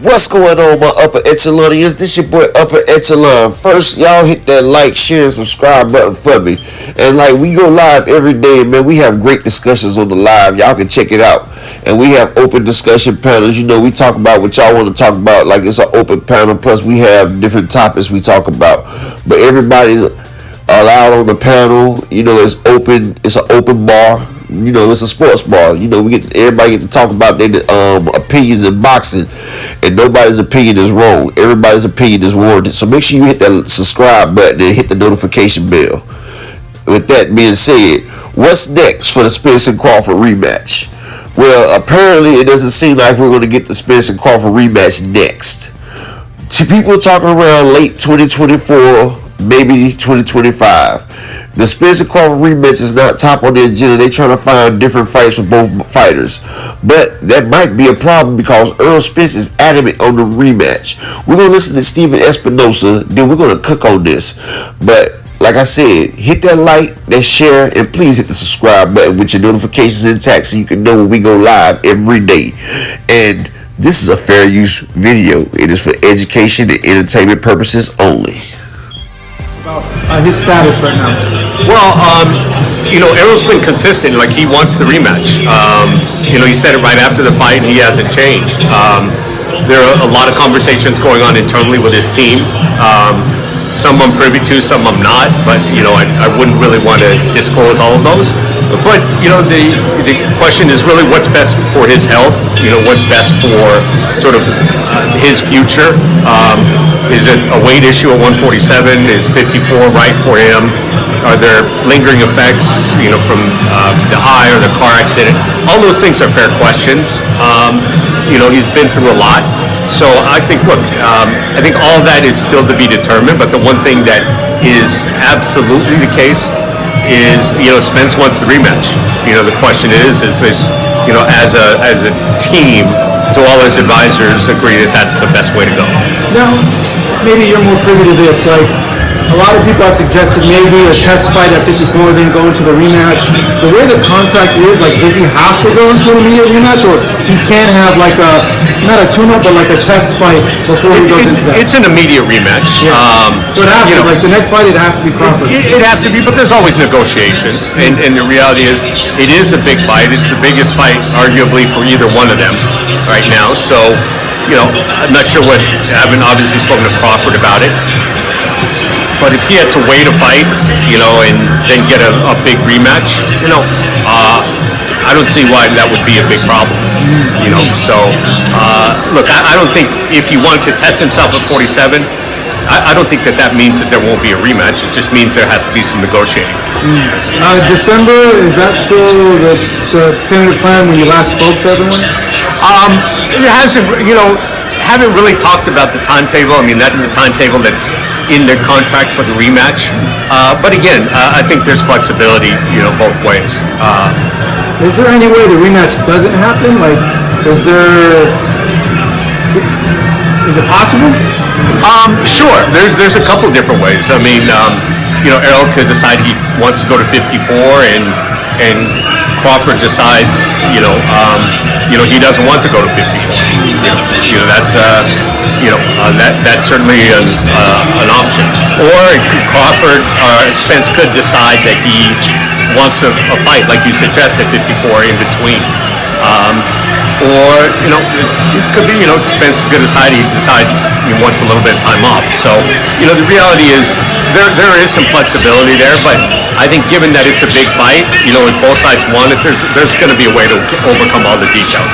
What's going on, my upper echelonians? This your boy Upper Echelon. First, y'all hit that like, share, and subscribe button for me. And like, we go live every day, man. We have great discussions on the live. Y'all can check it out. And we have open discussion panels. You know, we talk about what y'all want to talk about. Like, it's an open panel. Plus, we have different topics we talk about. But everybody's allowed on the panel. You know, it's open. It's an open bar. You know, it's a sports bar. You know, everybody get to talk about their opinions in boxing, and nobody's opinion is wrong. Everybody's opinion is warranted. So make sure you hit that subscribe button and hit the notification bell. With that being said, what's next for the Spence-Crawford rematch? Well, apparently it doesn't seem like we're going to get the Spence-Crawford rematch next. People are talking around late 2024, maybe 2025. The Spence-Crawford rematch is not top on the agenda. They're trying to find different fights for both fighters. But that might be a problem because Earl Spence is adamant on the rematch. We're going to listen to Steven Espinosa, then we're going to cook on this. But like I said, hit that like, that share, and please hit the subscribe button with your notifications intact so you can know when we go live every day. And this is a fair use video. It is for education and entertainment purposes only. His status right now. Well, Errol's been consistent. Like, he wants the rematch. He said it right after the fight, and he hasn't changed. There are a lot of conversations going on internally with his team. Some I'm privy to, some I'm not. But I wouldn't really want to disclose all of those. But the question is really what's best for his health. What's best for sort of his future. Is it a weight issue at 147? Is 54 right for him? Are there lingering effects, from the eye or the car accident? All those things are fair questions. He's been through a lot. So I think, I think all of that is still to be determined. But the one thing that is absolutely the case is, Spence wants the rematch. The question is there's, as a team, do all his advisors agree that that's the best way to go? Now, maybe you're more privy to this. Like, a lot of people have suggested maybe a test fight at 54, then go into the rematch. The way the contract is, like, does he have to go into an immediate rematch, or he can have like not a tune-up, but like a test fight before he goes into that? It's an immediate rematch. Yeah. So it has to, like the next fight, it has to be Crawford. It has to be, but there's always negotiations, and the reality is, it is a big fight. It's the biggest fight, arguably, for either one of them right now. So, I'm not sure I haven't obviously spoken to Crawford about it. But if he had to wait a fight, and then get a big rematch, I don't see why that would be a big problem. So look, I don't think if he wanted to test himself at 47, I don't think that means that there won't be a rematch. It just means there has to be some negotiating. December, is that still the tentative plan when you last spoke to everyone? It hasn't, haven't really talked about the timetable. I mean, that's the timetable that's in their contract for the rematch. But again, I think there's flexibility, both ways. Is there any way the rematch doesn't happen? Like, is it possible? Sure. There's a couple different ways. I mean, Errol could decide he wants to go to 54, and Crawford decides, he doesn't want to go to 54. That's that's certainly an option. Or Crawford Spence could decide that he wants a fight, like you suggested, 54 in between. Or it could be Spence could decide he decides he wants a little bit of time off. So the reality is there is some flexibility there, but I think given that it's a big fight, if both sides want it, there's going to be a way to overcome all the details.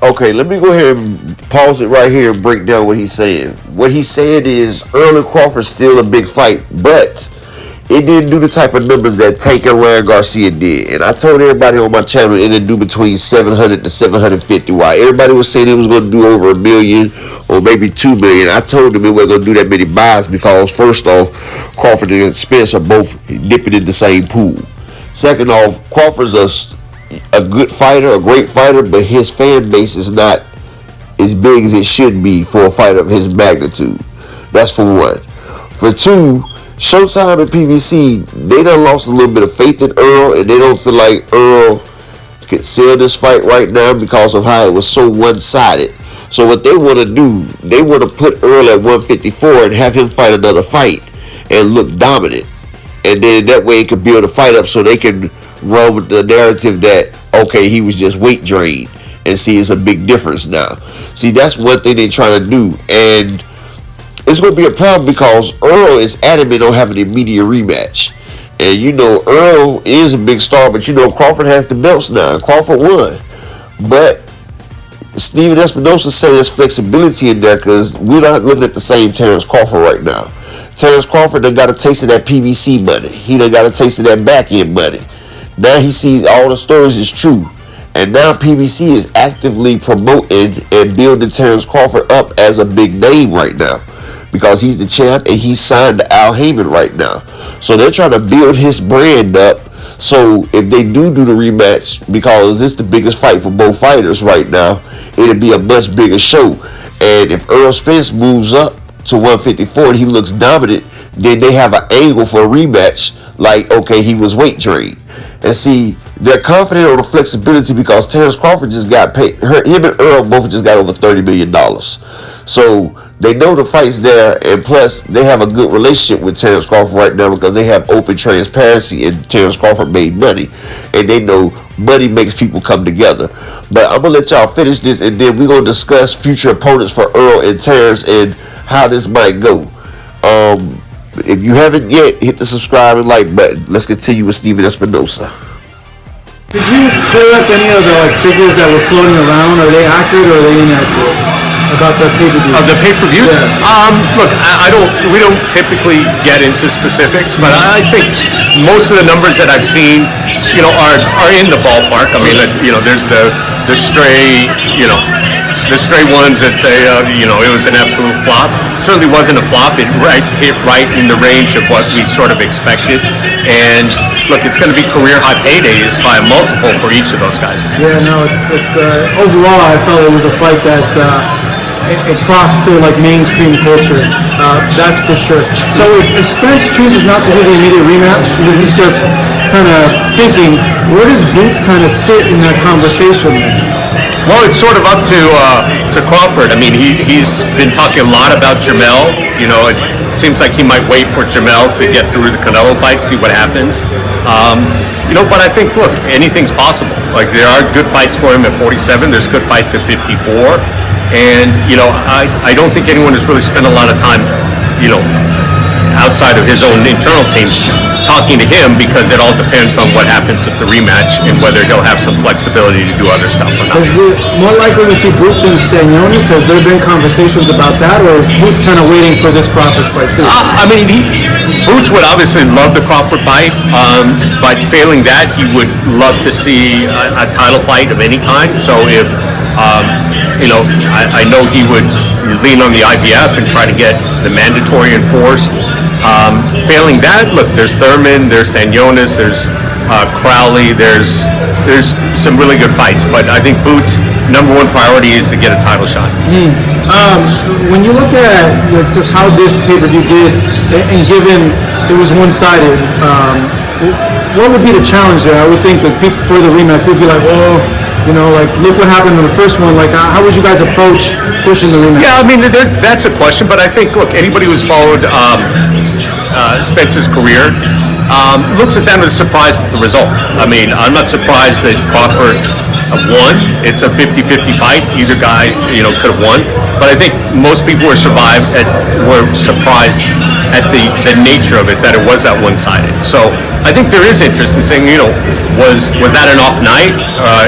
Okay, let me go ahead and pause it right here and break down what he's saying. What he's saying is Earl and Crawford's still a big fight, but it didn't do the type of numbers that Tank and Ryan Garcia did. And I told everybody on my channel it didn't do between 700 to 750. While everybody was saying it was going to do over $1 million or maybe $2 million, I told them it wasn't going to do that many buys because, first off, Crawford and Spence are both dipping in the same pool. Second off, Crawford's a good fighter, a great fighter, but his fan base is not as big as it should be for a fighter of his magnitude. That's for one. For two, Showtime and PBC, they done lost a little bit of faith in Earl, and they don't feel like Earl could sell this fight right now because of how it was so one-sided. So what they want to do, they want to put Earl at 154 and have him fight another fight and look dominant. And then that way it could build a fight up so they can run with the narrative that, okay, he was just weight drained, and see it's a big difference now. See, that's one thing they're trying to do. And it's going to be a problem because Earl is adamant on having an immediate rematch. And you know, Earl is a big star, but you know, Crawford has the belts now. Crawford won. But Steven Espinosa said there's flexibility in there because we're not looking at the same Terrence Crawford right now. Terrence Crawford done got a taste of that PBC money. He done got a taste of that back end money. Now he sees all the stories is true. And now PBC is actively promoting and building Terrence Crawford up as a big name right now. Because he's the champ and he's signed to Al Heyman right now. So they're trying to build his brand up. So if they do the rematch, because this is the biggest fight for both fighters right now, it'll be a much bigger show. And if Earl Spence moves up to 154 and he looks dominant, then they have an angle for a rematch. Like, okay, he was weight drained. And see, they're confident on the flexibility because Terrence Crawford just got paid. Him and Earl both just got over $30 million. So they know the fight's there, and plus they have a good relationship with Terrence Crawford right now because they have open transparency and Terrence Crawford made money. And they know money makes people come together. But I'm going to let y'all finish this, and then we're going to discuss future opponents for Earl and Terrence and how this might go. If you haven't yet, hit the subscribe and like button. Let's continue with Steven Espinosa. Did you clear up any of the figures that were floating around? Are they accurate or are they inaccurate about the pay-per-views? Of the pay-per-views? Yeah. Look, we don't typically get into specifics, but I think most of the numbers that I've seen, you know, are in the ballpark. I mean, you know, there's the stray, you know, the stray ones that say, you know, it was an absolute flop. Certainly wasn't a flop. It hit right in the range of what we sort of expected. And look, it's going to be career high paydays by a multiple for each of those guys. Yeah, no, it's overall, I felt it was a fight that it crossed to like mainstream culture. That's for sure. So if Spence chooses not to do the immediate rematch, this is just kind of thinking, where does Boots kind of sit in that conversation? Well, it's sort of up to Crawford. I mean, he's been talking a lot about Jamel. You know, it seems like he might wait for Jamel to get through the Canelo fight, see what happens. You know, but I think, look, anything's possible. Like, there are good fights for him at 47. There's good fights at 54. And, you know, I don't think anyone has really spent a lot of time, you know, outside of his own internal team talking to him, because it all depends on what happens with the rematch and whether he'll have some flexibility to do other stuff or not. Is it more likely to see Boots and Stanionis? Has there been conversations about that, or is Boots kind of waiting for this Crawford fight too? I mean, Boots would obviously love the Crawford fight, but failing that, he would love to see a title fight of any kind. So if, you know, I know he would lean on the IBF and try to get the mandatory enforced. Failing that, look, there's Thurman, there's Stanionis, there's Crowley, there's some really good fights, but I think Boots' number one priority is to get a title shot. When you look at just how this pay-per-view did, and given it was one-sided, what would be the challenge there? I would think that people for the rematch would be like, oh, you know, like, look what happened in the first one. Like, how would you guys approach pushing the rematch? Yeah, I mean, that's a question, but I think, look, anybody who's followed Spence's career looks at them as surprised at the result. I mean, I'm not surprised that Crawford won. It's a 50-50 fight. Either guy, you know, could have won. But I think most people were surprised at the nature of it, that it was that one-sided. So I think there is interest in saying, you know, was that an off night?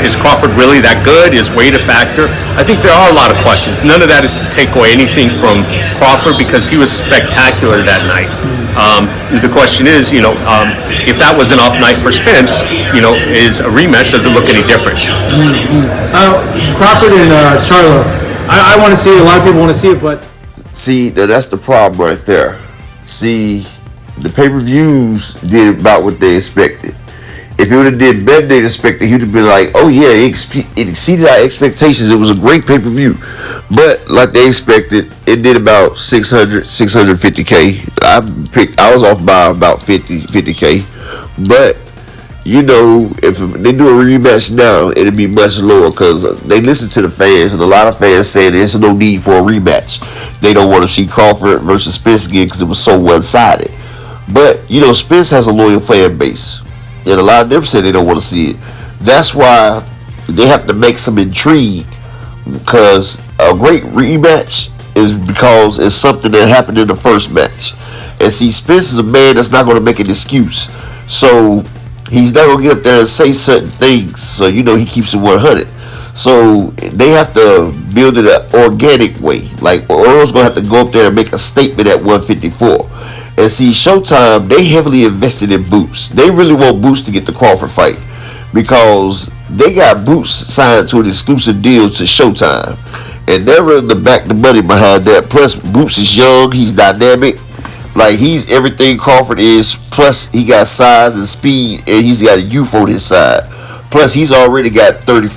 Is Crawford really that good? Is weight a factor? I think there are a lot of questions. None of that is to take away anything from Crawford, because he was spectacular that night. The question is, you know, if that was an off night for Spence, you know, is a rematch, does it look any different? Crawford and Charlo, I want to see it. A lot of people want to see it, but See, that's the problem right there. See, the pay-per-views did about what they expected. If it would have did better than they expected, he would have been like, oh yeah, it exceeded our expectations. It was a great pay-per-view. But like they expected, it did about 650K. I was off by about 50K. But if they do a rematch now, it'd be much lower because they listen to the fans, and a lot of fans say there's no need for a rematch. They don't want to see Crawford versus Spence again because it was so one-sided. But Spence has a loyal fan base, and a lot of them say they don't want to see it. That's why they have to make some intrigue, because a great rematch is because it's something that happened in the first match. And see, Spence is a man that's not going to make an excuse. So he's not going to get up there and say certain things. So, he keeps it 100. So they have to build it an organic way. Like, Earl's going to have to go up there and make a statement at 154. And see, Showtime, they heavily invested in Boots. They really want Boots to get the Crawford fight, because they got Boots signed to an exclusive deal to Showtime. And they're willing to back the money behind that. Plus, Boots is young. He's dynamic. Like, he's everything Crawford is. Plus, he got size and speed, and he's got a youth on his side. Plus, he's already got 31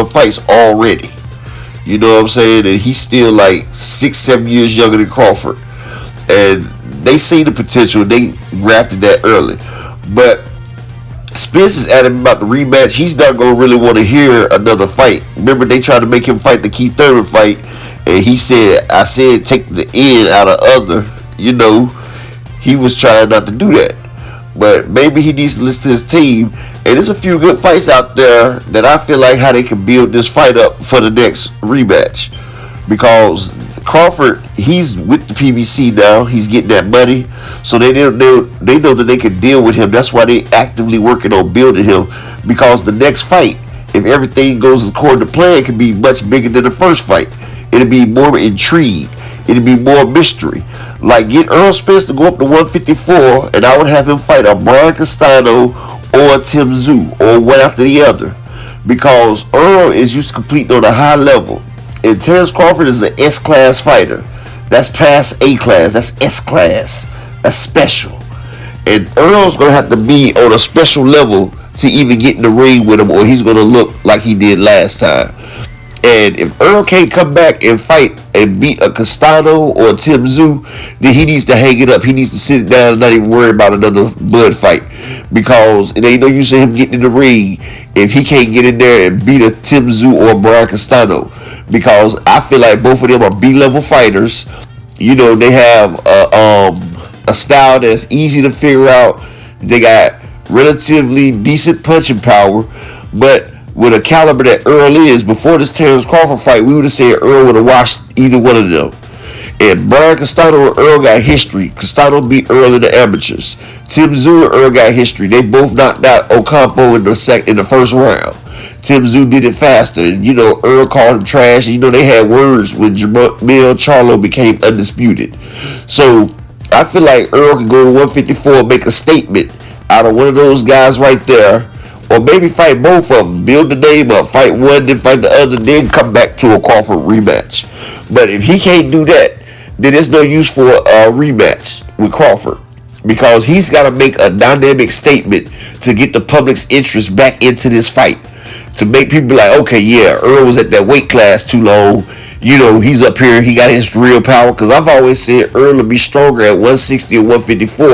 fights already. You know what I'm saying? And he's still like 6-7 years younger than Crawford. And they see the potential. They grafted that early. But Spence is adamant about the rematch. He's not going to really want to hear another fight. Remember, they tried to make him fight the Keith Thurman fight. And he said, I said take the N out of other. He was trying not to do that. But maybe he needs to listen to his team. And there's a few good fights out there that I feel like how they can build this fight up for the next rematch. Because Crawford, he's with the PBC now. He's getting that money. So they know that they can deal with him. That's why they actively working on building him. Because the next fight, if everything goes according to plan, it can be much bigger than the first fight. It'll be more intrigue. It'll be more mystery. Like, get Earl Spence to go up to 154, and I would have him fight a Brian Castano or a Tim Tszyu, or one after the other. Because Earl is used to competing on a high level. And Terrence Crawford is an S-class fighter. That's past A-class. That's S-class. That's special. And Earl's going to have to be on a special level to even get in the ring with him, or he's going to look like he did last time. And if Earl can't come back and fight and beat a Castano or a Tim Tszyu, then he needs to hang it up. He needs to sit down and not even worry about another Bud fight. Because it ain't no use in him getting in the ring if he can't get in there and beat a Tim Tszyu or a Brian Castano. Because I feel like both of them are B-level fighters. They have a style that's easy to figure out. They got relatively decent punching power. But with a caliber that Earl is, before this Terrence Crawford fight, we would have said Earl would have watched either one of them. And Brian Castano and Earl got history. Castano beat Earl in the amateurs. Tim Tszyu and Earl got history. They both knocked out Ocampo in the first round. Tim Tszyu did it faster. And, Earl called him trash. And, they had words when Jamil Charlo became undisputed. So, I feel like Earl can go to 154 and make a statement out of one of those guys right there. Or maybe fight both of them. Build the name up. Fight one, then fight the other. Then come back to a Crawford rematch. But if he can't do that, then there's no use for a rematch with Crawford. Because he's got to make a dynamic statement to get the public's interest back into this fight. To make people be like, okay, yeah, Earl was at that weight class too long. He's up here. He got his real power. Because I've always said Earl would be stronger at 160 or 154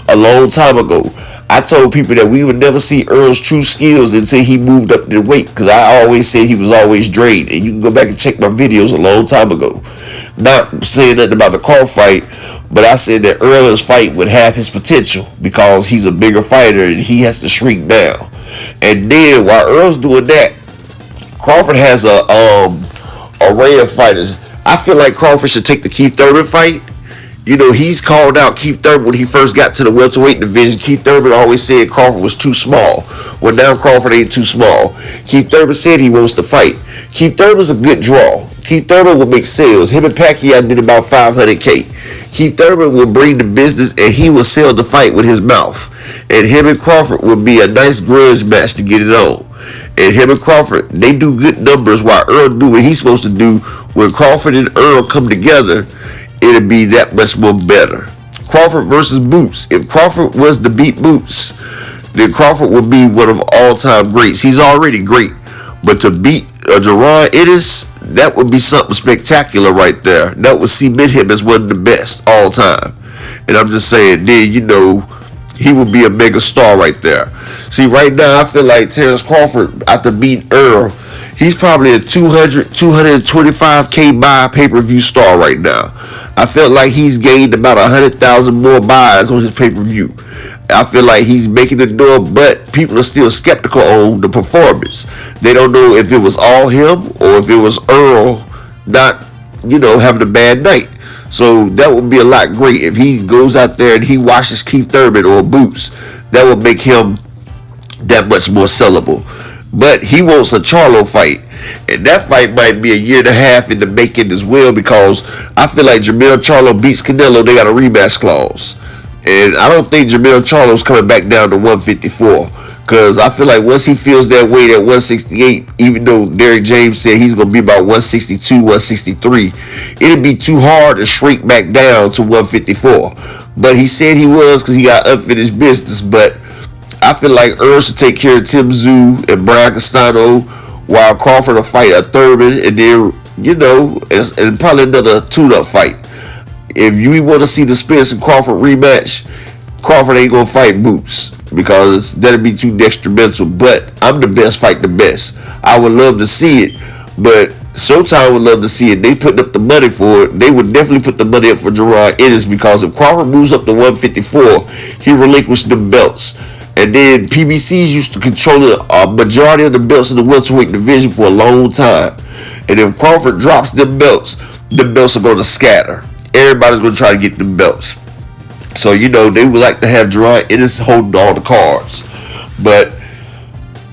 a long time ago. I told people that we would never see Earl's true skills until he moved up the weight. Because I always said he was always drained. And you can go back and check my videos a long time ago. Not saying nothing about the Crawford fight, but I said that Earl's fight would have his potential because he's a bigger fighter and he has to shrink down. And then while Earl's doing that, Crawford has a array of fighters. I feel like Crawford should take the Keith Thurman fight. He's called out Keith Thurman when he first got to the welterweight division. Keith Thurman always said Crawford was too small. Well, now Crawford ain't too small. Keith Thurman said he wants to fight. Keith Thurman's a good draw. Keith Thurman will make sales. Him and Pacquiao did about $500K. Keith Thurman will bring the business and he will sell the fight with his mouth. And him and Crawford will be a nice grudge match to get it on. And him and Crawford, they do good numbers while Earl do what he's supposed to do. When Crawford and Earl come together, it'll be that much more better. Crawford versus Boots. If Crawford was to beat Boots, then Crawford would be one of all-time greats. He's already great. But to beat Jerron Ennis, that would be something spectacular right there. That would cement him as one of the best all time. And I'm just saying, then, he would be a mega star right there. See, right now, I feel like Terrence Crawford, after beating Earl, he's probably a 225K buy pay-per-view star right now. I feel like he's gained about 100,000 more buys on his pay-per-view. I feel like he's making the door, but people are still skeptical on the performance. They don't know if it was all him or if it was Earl not, having a bad night. So that would be a lot great if he goes out there and he watches Keith Thurman or Boots. That would make him that much more sellable. But he wants a Charlo fight. And that fight might be a year and a half in the making as well, because I feel like Jermell Charlo beats Canelo, they got a rematch clause. And I don't think Jermell Charlo's coming back down to 154. Because I feel like once he feels that weight at 168, even though Derrick James said he's going to be about 162, 163, it'd be too hard to shrink back down to 154. But he said he was, because he got unfinished business. But I feel like Earl should take care of Tim Tszyu and Brian Castano, while Crawford will fight a Thurman, and then, and probably another tune-up fight. If you want to see the Spence-Crawford rematch, Crawford ain't going to fight Boots, because that'd be too detrimental. But I'm the best, fight the best. I would love to see it, but Showtime would love to see it. They put up the money for it. They would definitely put the money up for Gerard Ennis, because if Crawford moves up to 154, he relinquished the belts. And then PBCs used to control a majority of the belts in the welterweight division for a long time. And if Crawford drops them belts are going to scatter. Everybody's going to try to get them belts. So, they would like to have Gerard Ennis holding all the cards. But,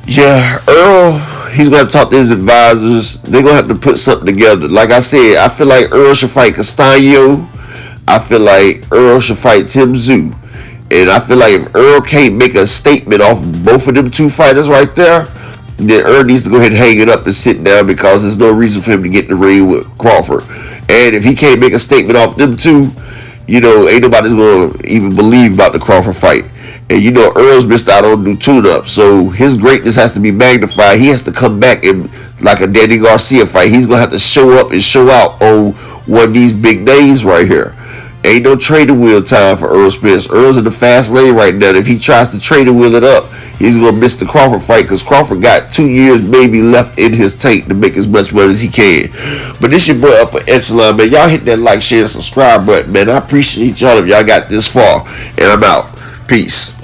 yeah, Earl, he's going to talk to his advisors. They're going to have to put something together. Like I said, I feel like Earl should fight Castano. I feel like Earl should fight Tim Tszyu. And I feel like if Earl can't make a statement off both of them two fighters right there, then Earl needs to go ahead and hang it up and sit down, because there's no reason for him to get in the ring with Crawford. And if he can't make a statement off them two, ain't nobody's going to even believe about the Crawford fight. And Earl's missed out on new tune-up, so his greatness has to be magnified. He has to come back and, like a Danny Garcia fight, he's going to have to show up and show out on one of these big names right here. Ain't no training wheel time for Earl Spence. Earl's in the fast lane right now. If he tries to training wheel it up, he's going to miss the Crawford fight, because Crawford got 2 years maybe left in his tank to make as much money as he can. But this your boy Upper Echelon, man. Y'all hit that like, share, and subscribe button, man. I appreciate y'all if y'all got this far. And I'm out. Peace.